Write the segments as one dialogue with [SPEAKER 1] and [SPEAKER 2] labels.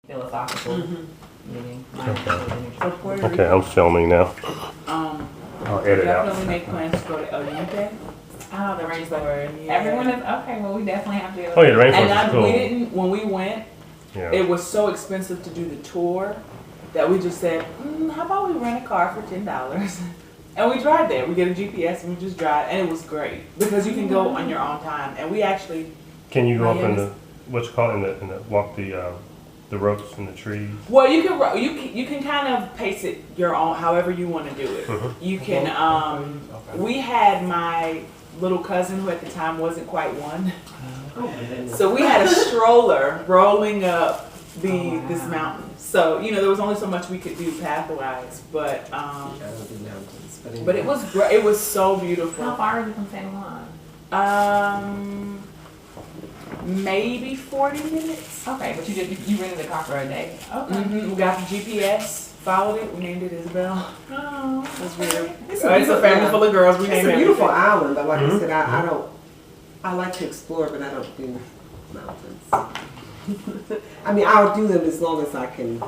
[SPEAKER 1] philosophical meeting.
[SPEAKER 2] Okay, I'm filming now. I'll edit out.
[SPEAKER 3] Definitely make plans to go to El Yunque.
[SPEAKER 1] Oh, the rainforest.
[SPEAKER 3] Yeah.
[SPEAKER 1] Everyone is okay. Well, we definitely have to.
[SPEAKER 2] Oh yeah, the rainforest
[SPEAKER 3] And
[SPEAKER 2] is cool.
[SPEAKER 3] we didn't, when we went,
[SPEAKER 2] Yeah.
[SPEAKER 3] it was so expensive to do the tour that we just said, how about we rent a car for $10? And we drive there. We get a GPS and we just drive, and it was great because you can go on your own time. And we actually.
[SPEAKER 2] Can you go up in the what's called in the walk the ropes and the trees?
[SPEAKER 3] Well, you can kind of pace it your own, however you want to do it. You can. We had my little cousin who at the time wasn't quite one, so we had a stroller rolling up this mountain. So there was only so much we could do pathwise, but it was great. It was so beautiful.
[SPEAKER 1] How far is it from San Juan?
[SPEAKER 3] Maybe 40 minutes.
[SPEAKER 1] Okay, but you rented a car for a day. Okay.
[SPEAKER 3] We got the GPS, followed it. We named it Isabel.
[SPEAKER 1] Oh,
[SPEAKER 3] It was weird.
[SPEAKER 4] It's
[SPEAKER 3] a family full of girls. We
[SPEAKER 4] It's
[SPEAKER 3] named
[SPEAKER 4] a beautiful
[SPEAKER 3] everything.
[SPEAKER 4] island, but like I said, I like to explore, but I don't do mountains. I mean, I'll do them as long as I can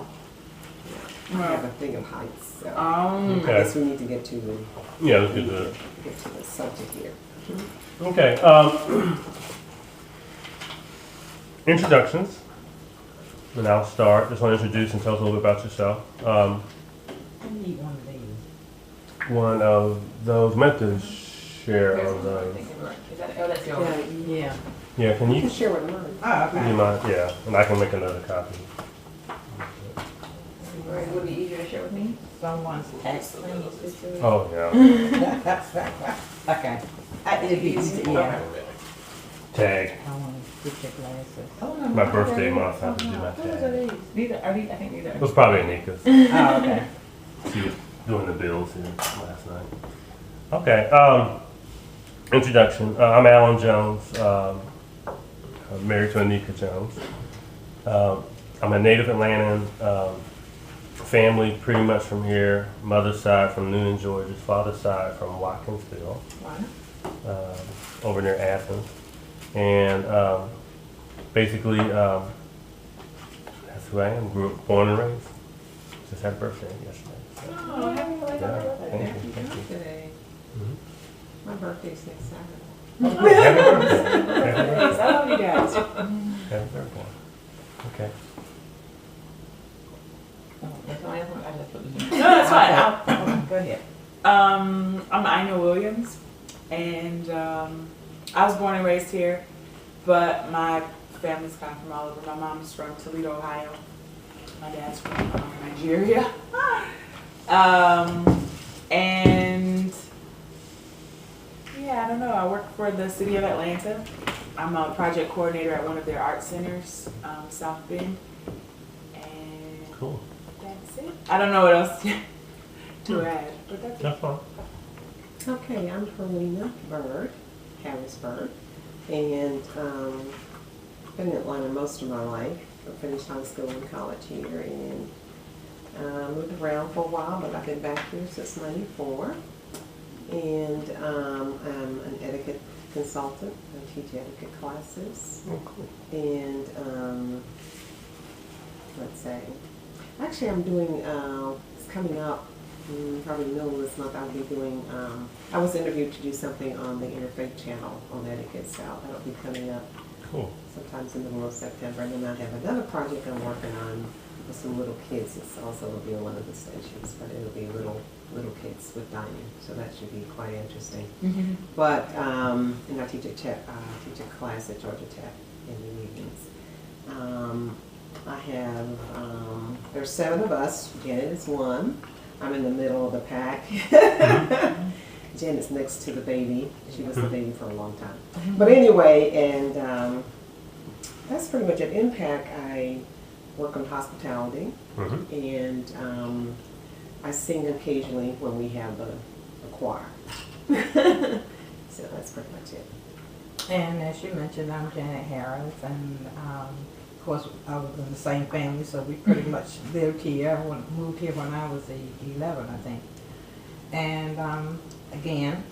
[SPEAKER 4] have a thing of heights. So I guess we need to get to
[SPEAKER 2] let's do the
[SPEAKER 4] subject here.
[SPEAKER 2] okay. Introductions. And I'll start. Just want to introduce and tell us a little bit about yourself.
[SPEAKER 5] I need one of these.
[SPEAKER 2] One of those methods share of those.
[SPEAKER 1] Is that, that's yours.
[SPEAKER 5] Yeah.
[SPEAKER 2] Yeah, can
[SPEAKER 4] You
[SPEAKER 2] you?
[SPEAKER 4] can share with mine.
[SPEAKER 5] Oh, okay.
[SPEAKER 2] You mind? Yeah, and I can make another copy.
[SPEAKER 1] Would it be easier to share with me?
[SPEAKER 5] Someone's texting you.
[SPEAKER 2] Oh yeah.
[SPEAKER 5] Okay. It'd be easy to, yeah.
[SPEAKER 2] Tag.
[SPEAKER 5] I want to get your glasses.
[SPEAKER 1] Oh, no,
[SPEAKER 2] My birthday month, I have to do my
[SPEAKER 1] Those are
[SPEAKER 2] tag.
[SPEAKER 1] these. These are these? I think these are.
[SPEAKER 2] It was probably Anika's.
[SPEAKER 5] Oh, okay.
[SPEAKER 2] She was doing the bills here last night. Okay. Introduction. I'm Alan Jones. I'm married to Anika Jones. I'm a native Atlantan. Family pretty much from here. Mother's side from Noonan, Georgia. Father's side from Watkinsville, over near Athens. And basically, that's who I am. Grew up, born and raised. Just had a birthday yesterday. So,
[SPEAKER 1] Oh, happy birthday.
[SPEAKER 2] thank you. Thank you.
[SPEAKER 4] Today. My birthday's next Saturday.
[SPEAKER 2] Happy birthday. Happy birthday.
[SPEAKER 3] I love you guys.
[SPEAKER 2] Happy birthday. Okay.
[SPEAKER 1] That's all I have. I just put this in.
[SPEAKER 3] No, that's fine.
[SPEAKER 5] Go ahead.
[SPEAKER 3] I'm Ina Williams, and I was born and raised here, but my family's kind of from all over. My mom's from Toledo, Ohio. My dad's from Nigeria. And yeah, I don't know. I work for the city of Atlanta. I'm a project coordinator at one of their art centers, South Bend. And
[SPEAKER 2] Cool.
[SPEAKER 3] that's it. I don't know what else to add, but that's it.
[SPEAKER 2] That's fine.
[SPEAKER 4] Okay, I'm Helena Bird, Harrisburg, and been in Atlanta most of my life. I finished high school and college here, and moved around for a while, but I've been back here since '94. And I'm an etiquette consultant. I teach etiquette classes.
[SPEAKER 2] Oh, cool.
[SPEAKER 4] And let's say, actually I'm doing, it's coming up, probably middle of this month, I'll be doing, I was interviewed to do something on the Interfaith channel on etiquette, so that'll be coming up
[SPEAKER 2] Cool.
[SPEAKER 4] sometimes in the middle of September. And then I have another project I'm working on with some little kids. It's also will be on one of the stations, but it'll be little kids with dining, so that should be quite interesting. But and I teach a class at Georgia Tech in the evenings. I have there's 7 of us. Janet is one. I'm in the middle of the pack. Janet's next to the baby. She was the baby for a long time. But anyway, and that's pretty much it. Impact, I work on hospitality, and I sing occasionally when we have a choir. So that's pretty much it.
[SPEAKER 5] And as you mentioned, I'm Janet Harris, and of course I was in the same family, so we pretty much lived here. I moved here when I was 11, I think. And again,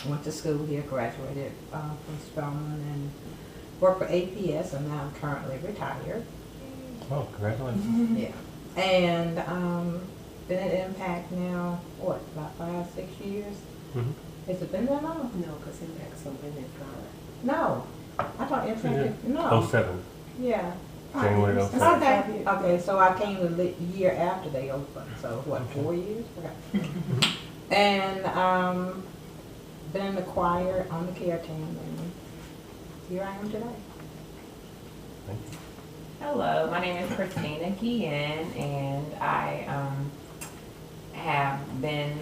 [SPEAKER 5] went to school here, graduated from Spelman, and worked for APS, and now I'm currently retired.
[SPEAKER 2] Oh, congratulations.
[SPEAKER 5] Yeah. And been at Impact now, what, about 5-6 years?
[SPEAKER 2] Mm-hmm.
[SPEAKER 5] Has it been that long?
[SPEAKER 4] No, because Impact's so been there for
[SPEAKER 5] No. I thought Impact
[SPEAKER 2] Yeah.
[SPEAKER 5] had, no.
[SPEAKER 2] 07.
[SPEAKER 5] Yeah.
[SPEAKER 2] January 07.
[SPEAKER 5] Okay. Okay, so I came the year after they opened, so what, 4 years? Okay. And been in the choir on the care team, and here I am today.
[SPEAKER 2] Thank you.
[SPEAKER 6] Hello, my name is Christina Guillen, and I have been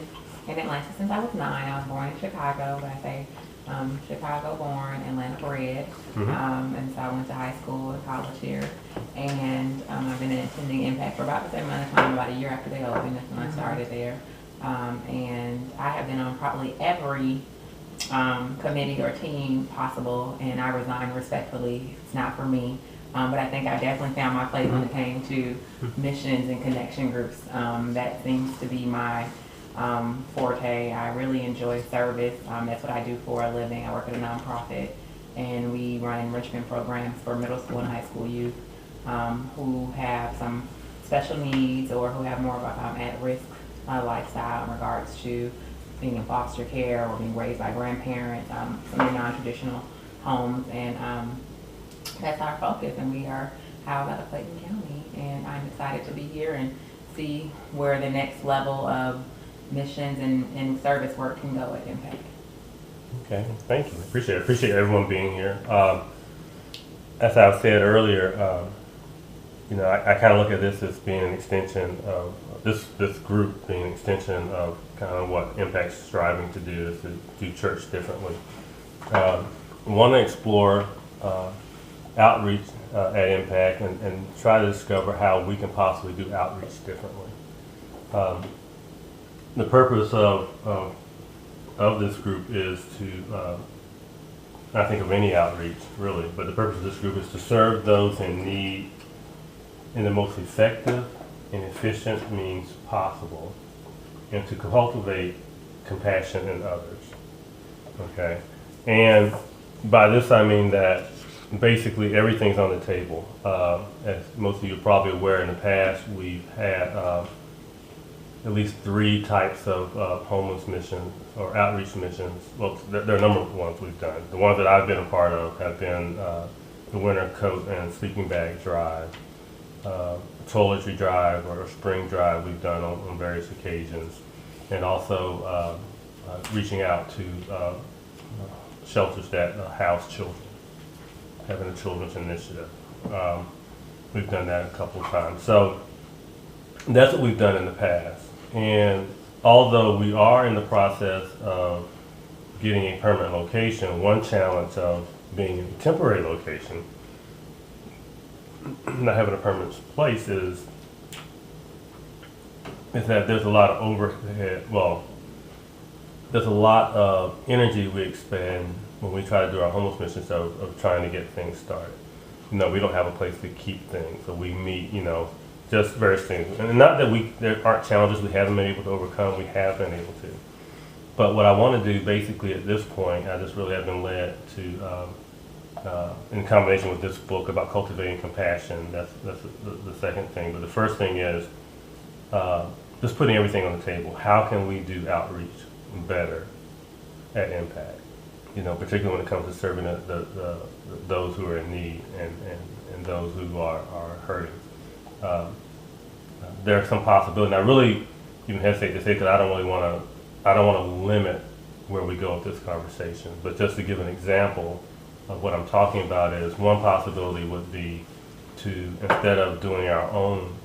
[SPEAKER 6] in Atlanta since I was 9. I was born in Chicago, but I say Chicago born, Atlanta bred. And so I went to high school and college here. And I've been attending Impact for about the same amount of time, about a year after they opened. That's when I started there. And I have been on probably every committee or team possible, and I resigned respectfully. It's not for me. But I think I definitely found my place when it came to missions and connection groups. That seems to be my forte. I really enjoy service. That's what I do for a living. I work at a nonprofit, and we run enrichment programs for middle school and high school youth who have some special needs or who have more of a at-risk lifestyle in regards to being in foster care or being raised by grandparents, some in non-traditional homes, and that's our focus, and we are housed out of Clayton County, and I'm excited to be here and see where the next level of missions and service work can go at Impact.
[SPEAKER 2] Okay, thank you. Appreciate everyone being here. As I said earlier, I kind of look at this as being an extension of this group being an extension of kind of what Impact's striving to do, is to do church differently. We want to explore outreach at Impact and try to discover how we can possibly do outreach differently. The purpose of this group is to, I think of any outreach really, but the purpose of this group is to serve those in need in the most effective and efficient means possible, and to cultivate compassion in others. Okay, and by this I mean that basically everything's on the table. As most of you are probably aware, in the past we've had at least 3 types of homeless missions or outreach missions. Well, there are a number of ones we've done. The ones that I've been a part of have been the Winter Coat and Sleeping Bag Drive, Toiletry Drive or Spring Drive we've done on various occasions, and also reaching out to shelters that house children, having a children's initiative. We've done that a couple of times. So that's what we've done in the past. And although we are in the process of getting a permanent location, one challenge of being in a temporary location, not having a permanent place, is that there's a lot of overhead, well, there's a lot of energy we expend when we try to do our homeless missions of trying to get things started. We don't have a place to keep things, so we meet, just various things. And not that there aren't challenges we haven't been able to overcome, we have been able to. But what I want to do basically at this point, I just really have been led to, in combination with this book about cultivating compassion, that's the second thing. But the first thing is just putting everything on the table. How can we do outreach better at Impact? Particularly when it comes to serving those who are in need and those who are hurting. There are some possibilities. And I really even hesitate to say that I don't want to limit where we go with this conversation. But just to give an example of what I'm talking about, is one possibility would be to, instead of doing our own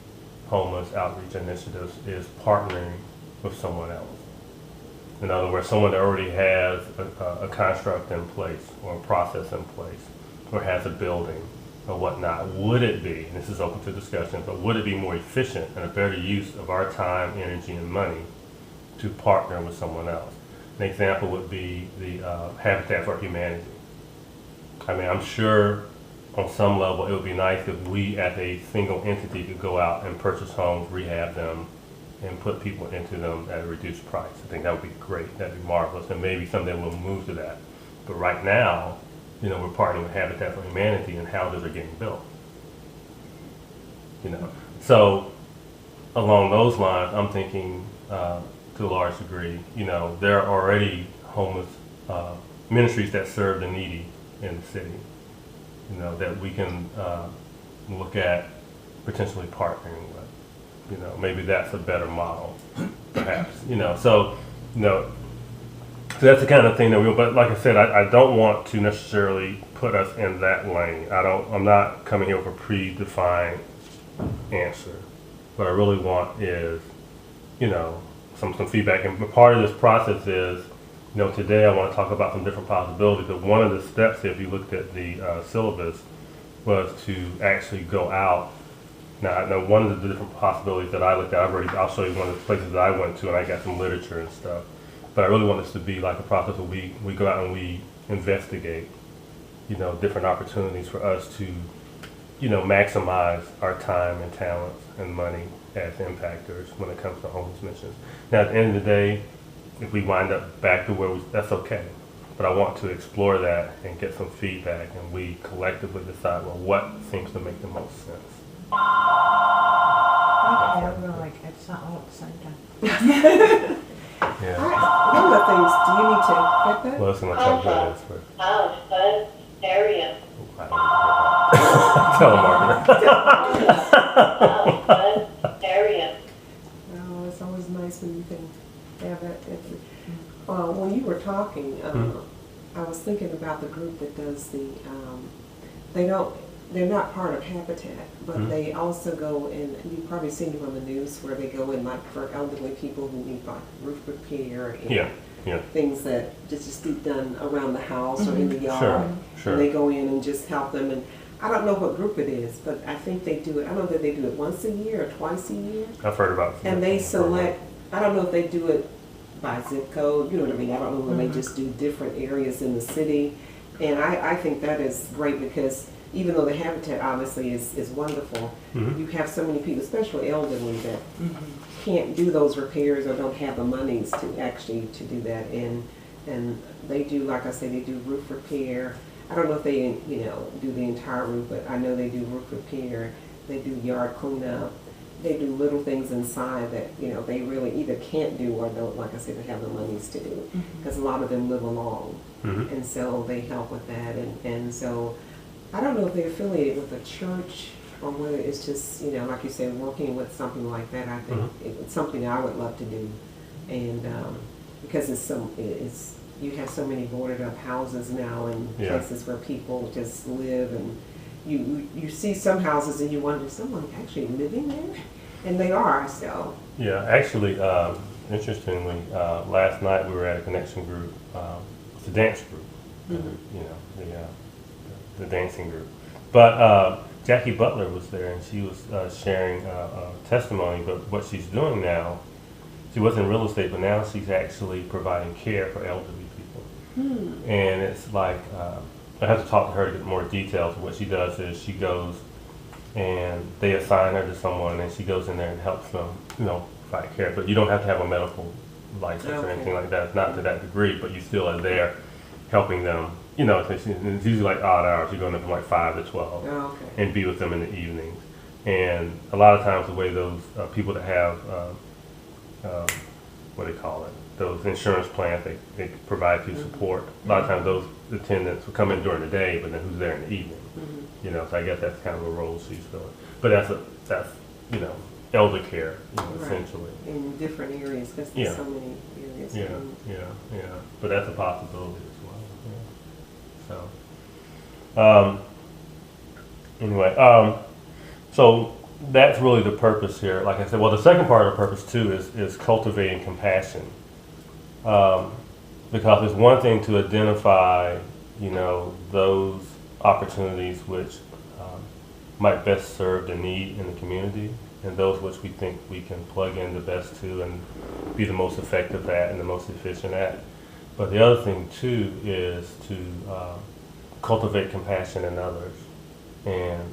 [SPEAKER 2] homeless outreach initiatives, is partnering with someone else. In other words, someone that already has a construct in place or a process in place or has a building or whatnot. Would it be, and this is open to discussion, but would it be more efficient and a better use of our time, energy, and money to partner with someone else? An example would be the Habitat for Humanity. I mean, I'm sure on some level it would be nice if we as a single entity could go out and purchase homes, rehab them, and put people into them at a reduced price. I think that would be great. That'd be marvelous, and maybe someday we'll move to that. But right now, we're partnering with Habitat for Humanity and houses are getting built. you know. So along those lines, I'm thinking to a large degree, you know, there are already homeless ministries that serve the needy in the city, you know, that we can look at potentially partnering with. You know, maybe that's a better model, perhaps, you know. So, you know, so that's the kind of thing that we'll, but like I said, I don't want to necessarily put us in that lane. I'm not coming here with a predefined answer. What I really want is, you know, some feedback. And part of this process is, you know, today I want to talk about some different possibilities. But one of the steps, if you looked at the syllabus, was to actually go out. Now, one of the different possibilities that I looked at, I'll show you one of the places that I went to, and I got some literature and stuff. But I really want this to be like a process where we go out and we investigate, you know, different opportunities for us to, you know, maximize our time and talents and money as impactors when it comes to homeless missions. Now, at the end of the day, if we wind up back to where that's okay. But I want to explore that and get some feedback, and we collectively decide, well, what seems to make the most sense.
[SPEAKER 5] Okay, I'm gonna like add something at the same time.
[SPEAKER 2] Yeah.
[SPEAKER 4] One of the things, do you need to get that?
[SPEAKER 2] Well, it's going to come to this first.
[SPEAKER 7] Fun area.
[SPEAKER 2] Telemarketer.
[SPEAKER 7] Area.
[SPEAKER 4] No, it's always nice when you can have that. When you were talking, I was thinking about the group that does the, they're not part of Habitat, but they also go in, you've probably seen them on the news, where they go in like for elderly people who need like roof repair and things that just be done around the house or in the yard.
[SPEAKER 2] Sure.
[SPEAKER 4] And they go in and just help them. And I don't know what group it is, but I think they do it. I know that they do it once a year or twice a year.
[SPEAKER 2] I've heard about it.
[SPEAKER 4] And they select, I don't know if they do it by zip code, you know what I mean? I don't know when they just do different areas in the city. And I think that is great, because even though the Habitat obviously is wonderful, you have so many people, especially elderly, that can't do those repairs or don't have the monies to actually to do that. And they do, like I say, they do roof repair. I don't know if they, you know, do the entire roof, but I know they do roof repair. They do yard cleanup. They do little things inside that, you know, they really either can't do or don't, like I said, they have the monies to do, because a lot of them live alone. And so they help with that. And so I don't know if they're affiliated with a church or whether it's just, you know, like you said, working with something like that. I think it's something I would love to do. And because you have so many boarded up houses now and places where people just live, and you see some houses and you wonder, is someone actually living there? And they are, so. Yeah,
[SPEAKER 2] actually, interestingly, last night we were at a connection group. It's a dance group, you know, the dancing group. But Jackie Butler was there, and she was sharing testimony. But what she's doing now, she was in real estate, but now she's actually providing care for elderly people. And it's like, I have to talk to her to get more details. What she does is she goes and they assign her to someone, and she goes in there and helps them, you know, provide care. But you don't have to have a medical license or anything like that. It's not to that degree, but you still are there helping them. You know, it's usually like odd hours. You're going up from like 5 to 12 and be with them in the evenings. And a lot of times the way those people that have, what do they call it, those insurance plans, they provide you support. A lot of times those attendants will come in during the day, but then who's there in the evening? You know, so I guess that's kind of a role she's filling. But that's you know, elder care, you know, essentially. In different areas, because there's so many areas. Yeah. But that's a possibility as well. So, anyway, so that's really the purpose here. Like I said, well, the second part of the purpose too is cultivating compassion. Because it's one thing to identify, you know, those opportunities which might best serve the need in the community, and those which we think we can plug in the best to and be the most effective at and the most efficient at. But the other thing too is to cultivate compassion in others, and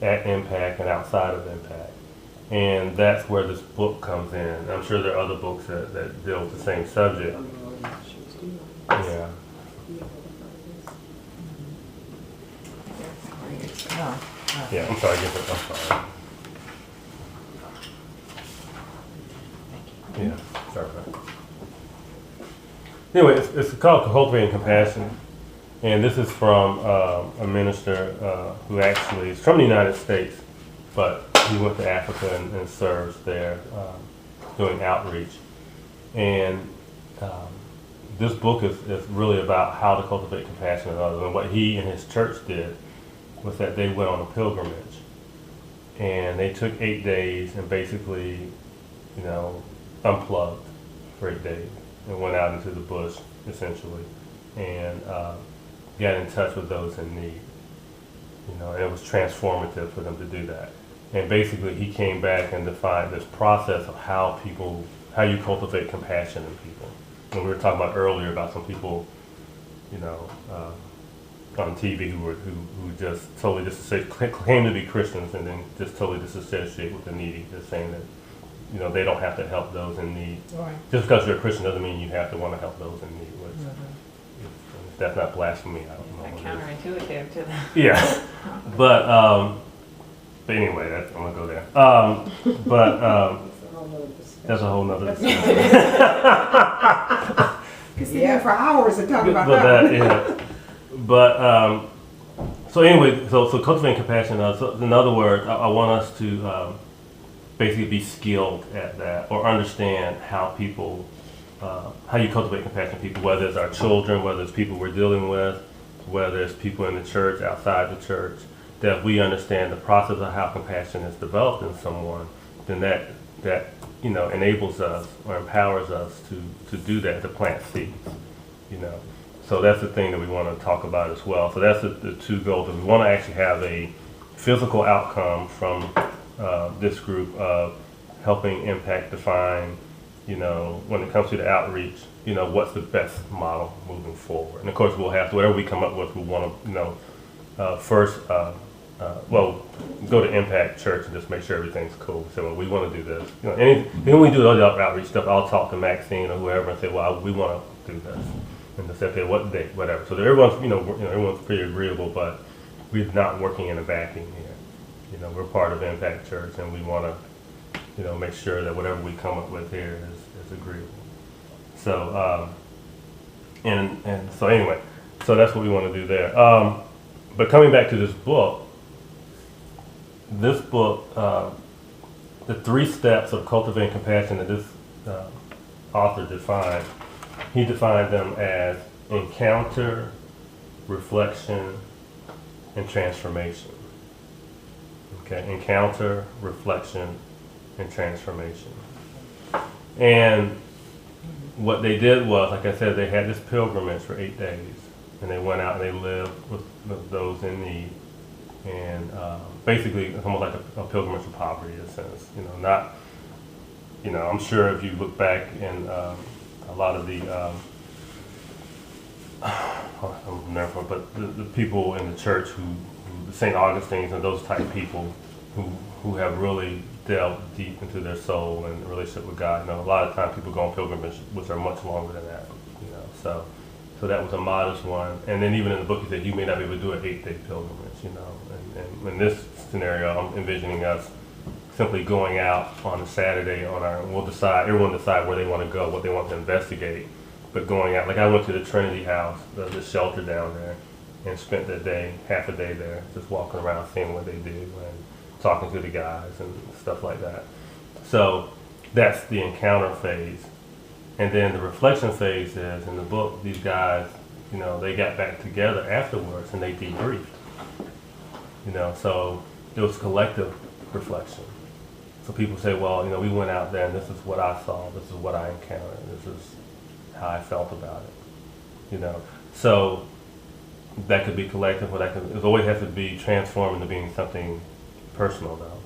[SPEAKER 2] at impact and outside of impact. And that's where this book comes in. I'm sure there are other books that deal with the same subject. Yeah. Yeah, I'm sorry, I'm sorry. Yeah, sorry about that. Anyway, it's called Cultivating Compassion, and this is from a minister who actually is from the United States, but he went to Africa and serves there doing outreach. And this book is really about how to cultivate compassion in others. And what he and his church did was that they went on a pilgrimage, and they took 8 days and basically, you know, unplugged for 8 days and went out into the bush essentially and got in touch with those in need. You know, and it was transformative for them to do that. And basically, he came back and defined this process of how you cultivate compassion in people. And we were talking about earlier about some people, you know, on TV who just totally claim to be Christians and then just totally disassociate with the needy. They're saying that, you know, they don't have to help those in need.
[SPEAKER 5] Right.
[SPEAKER 2] Just because you're a Christian doesn't mean you have to want to help those in need. Which, if that's not blasphemy, I don't know.
[SPEAKER 6] It's
[SPEAKER 2] What
[SPEAKER 6] like counterintuitive to them.
[SPEAKER 2] yeah, but anyway, I'm gonna go there. That's a whole nother discussion.
[SPEAKER 4] Could sit here for hours and talk about
[SPEAKER 2] But
[SPEAKER 4] that.
[SPEAKER 2] yeah. But so anyway, so cultivating compassion. So in other words, I want us to basically be skilled at that, or understand how people, how you cultivate compassion in people, whether it's our children, whether it's people we're dealing with, whether it's people in the church, outside the church, that we understand the process of how compassion is developed in someone, then that you know, enables us or empowers us to do that, to plant seeds, you know. So that's the thing that we want to talk about as well. So that's the two goals. We want to actually have a physical outcome from this group of helping impact define, you know, when it comes to the outreach, you know, what's the best model moving forward. And of course, we'll have to, whatever we come up with, we want to, you know, first, well, go to Impact Church and just make sure everything's cool. So well, we want to do this. You know, when we do the other outreach stuff, I'll talk to Maxine or whoever and say, well, we want to do this. And they say, okay, what date, whatever. So everyone's, everyone's pretty agreeable, but we're not working in a vacuum here. You know, we're part of Impact Church, and we want to, you know, make sure that whatever we come up with here is agreeable. So, and so anyway, so that's what we want to do there. But coming back to this book, the 3 steps of cultivating compassion that this author defined, he defined them as encounter, reflection, and transformation. Okay, encounter, reflection, and transformation. And what they did was, like I said, they had this pilgrimage for 8 days, and they went out and they lived with those in need. And basically, it's almost like a pilgrimage of poverty in a sense. You know, not, you know, I'm sure if you look back in a lot of the, I'm never, but the people in the church who the St. Augustine's and those type people who have really delved deep into their soul and relationship with God. You know, a lot of times people go on pilgrimage which are much longer than that. You know, so that was a modest one. And then even in the book, he said you may not be able to do an 8-day pilgrimage. You know, and in this scenario, I'm envisioning us simply going out on a Saturday everyone decide where they want to go, what they want to investigate, but going out, like I went to the Trinity House, the shelter down there, and spent the day, half a day there, just walking around, seeing what they do, and talking to the guys and stuff like that. So that's the encounter phase. And then the reflection phase is, in the book, these guys, you know, they got back together afterwards and they debriefed. You know, so it was collective reflection. So people say, well, you know, we went out there and this is what I saw, this is what I encountered, this is how I felt about it. You know, so that could be collective, or it always has to be transformed into being something personal, though.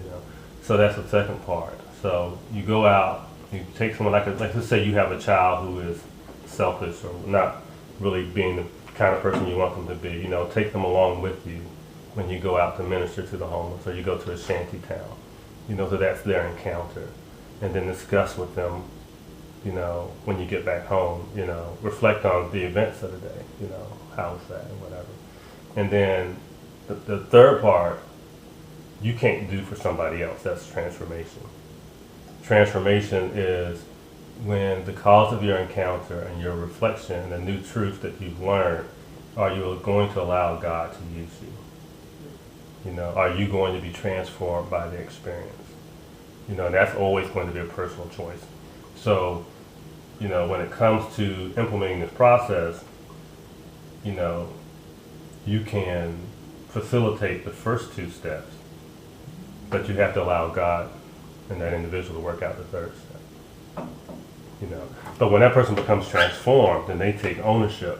[SPEAKER 2] You know, so that's the second part. So you go out, you take someone like let's say you have a child who is selfish or not really being the kind of person you want them to be. You know, take them along with you when you go out to minister to the homeless, or you go to a shanty town. You know, so that's their encounter, and then discuss with them. You know, when you get back home, you know, reflect on the events of the day. You know, how was that and whatever. And then The third part, you can't do for somebody else. That's transformation. Transformation is when the cause of your encounter and your reflection and the new truth that you've learned, are you going to allow God to use you? You know, are you going to be transformed by the experience? You know, and that's always going to be a personal choice. So, you know, when it comes to implementing this process, you know, you can facilitate the first two steps, but you have to allow God and that individual to work out the third step. You know, but when that person becomes transformed, then they take ownership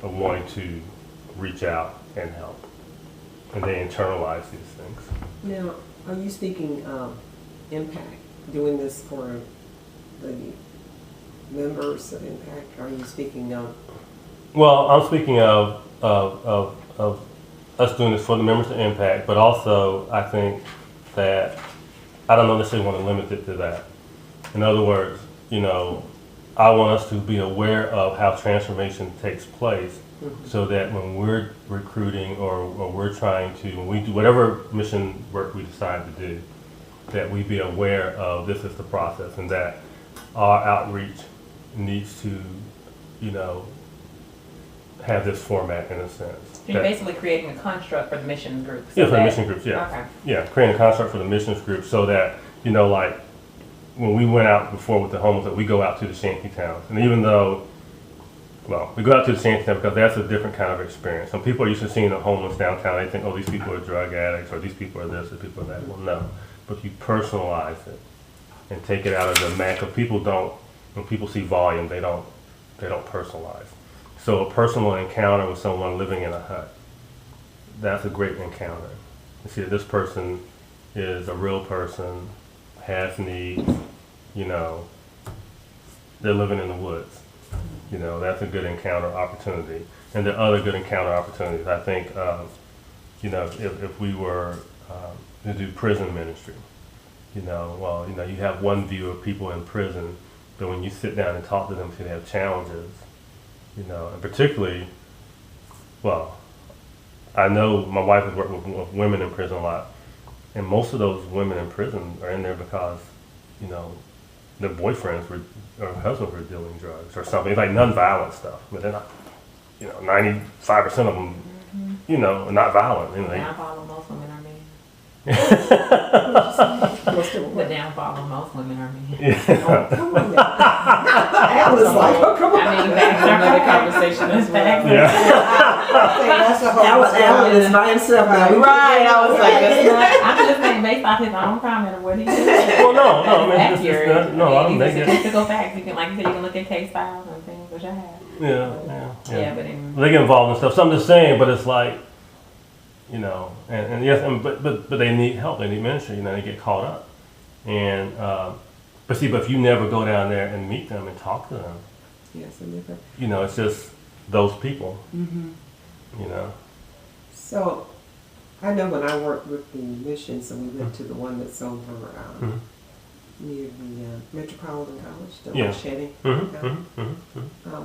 [SPEAKER 2] of wanting to reach out and help, and they internalize these things.
[SPEAKER 4] Now, are you speaking impact, doing this for the members of impact? Are you speaking of?
[SPEAKER 2] Well, I'm speaking of us doing this for the members of impact, but also I think that I don't necessarily want to limit it to that. In other words, you know, I want us to be aware of how transformation takes place, so that when we're recruiting or we're trying to, when we do whatever mission work we decide to do, that we be aware of this is the process, and that our outreach needs to, you know, have this format in a sense.
[SPEAKER 6] So you're basically creating a construct for the mission group.
[SPEAKER 2] Yeah, for the mission groups, yeah.
[SPEAKER 6] Okay.
[SPEAKER 2] Yeah, creating a construct for the missions group so that, you know, like when we went out before with the homeless, that we go out to the shanty towns. And even though, well, we go out to the shanty town because that's a different kind of experience. Some people are used to seeing the homeless downtown. They think, oh, these people are drug addicts, or these people are this, or people are that. Well, no. But you personalize it and take it out of the mass. Because people don't, when people see volume, they don't personalize. So a personal encounter with someone living in a hut, that's a great encounter. You see that this person is a real person, has needs, you know, they're living in the woods. You know, that's a good encounter opportunity. And there are other good encounter opportunities. I think, you know, if we were to do prison ministry, you know, well, you know, you have one view of people in prison, but when you sit down and talk to them, they have challenges, you know, and particularly, well, I know my wife has worked with women in prison a lot, and most of those women in prison are in there because, you know, their boyfriends or husbands were dealing drugs or something. It's like non-violent stuff, but they're not, you know, 95% of them, you know, are not violent. You know,
[SPEAKER 6] The downfall of most women are men. The downfall of most women are men.
[SPEAKER 2] Yeah.
[SPEAKER 4] Come on now. I was like, oh, come on.
[SPEAKER 6] I mean,
[SPEAKER 3] That's another conversation as well.
[SPEAKER 2] Yeah.
[SPEAKER 4] That's a whole
[SPEAKER 5] Alan is by himself now.
[SPEAKER 3] Right, I was like, that's not.
[SPEAKER 6] I'm just saying based off his own comment of what he did.
[SPEAKER 2] Well, no, I mean,
[SPEAKER 6] That's
[SPEAKER 2] it's just
[SPEAKER 6] accurate.
[SPEAKER 2] no, I don't
[SPEAKER 6] These
[SPEAKER 2] think
[SPEAKER 6] are
[SPEAKER 2] it.
[SPEAKER 6] statistical facts. You can, like you said, you can look at case files and things, which I have.
[SPEAKER 2] Yeah.
[SPEAKER 6] But anyway.
[SPEAKER 2] They get involved in stuff. So I'm just saying, but it's like, you know, and yes, but they need help. They need ministry. You know, they get caught up. And but if you never go down there and meet them and talk to them,
[SPEAKER 4] Yes, I never.
[SPEAKER 2] you know, it's just those people.
[SPEAKER 3] Mm-hmm.
[SPEAKER 2] You know.
[SPEAKER 4] So, I know when I worked with the missions, and we went to the one that's over
[SPEAKER 2] Mhm.
[SPEAKER 4] near the Metropolitan College, the
[SPEAKER 2] Yeah.
[SPEAKER 4] Shetty.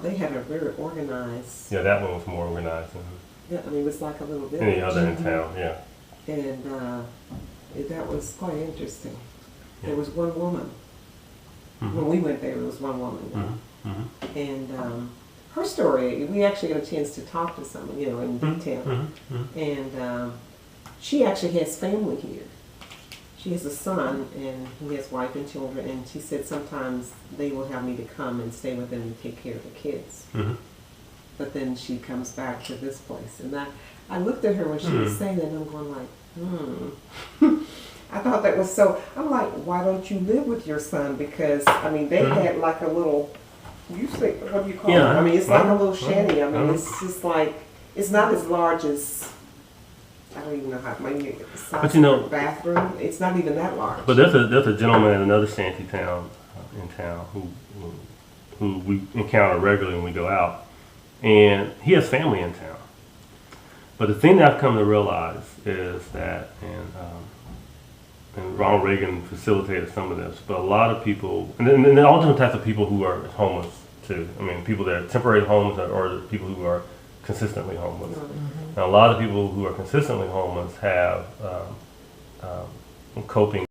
[SPEAKER 4] They had a very organized.
[SPEAKER 2] Yeah, that one was more organized
[SPEAKER 4] Yeah, I mean, it was like a little
[SPEAKER 2] than
[SPEAKER 4] village.
[SPEAKER 2] any other in town. Yeah.
[SPEAKER 4] And that was quite interesting.
[SPEAKER 2] Yeah.
[SPEAKER 4] There was one woman. When we went there, there was one woman. And her story, we actually got a chance to talk to someone, you know, in detail. And she actually has family here. She has a son, and he has wife and children. And she said sometimes they will have me to come and stay with them and take care of the kids. But then she comes back to this place. And I looked at her when she was saying that, and I'm going like, I thought that was so, I'm like, why don't you live with your son? Because, I mean, they had like a little, you say, what do you call it? I mean, it's like a little shanty. I mean, it's just like, it's not as large as, I don't even know how, maybe the size
[SPEAKER 2] But you know-
[SPEAKER 4] of a bathroom. It's not even that large.
[SPEAKER 2] But there's a gentleman in another shanty town in town who we encounter regularly when we go out, and he has family in town. But the thing that I've come to realize is that, and Ronald Reagan facilitated some of this, but a lot of people, and then all different types of people who are homeless too. I mean, people that are temporary homeless, or the people who are consistently homeless. Now, a lot of people who are consistently homeless have coping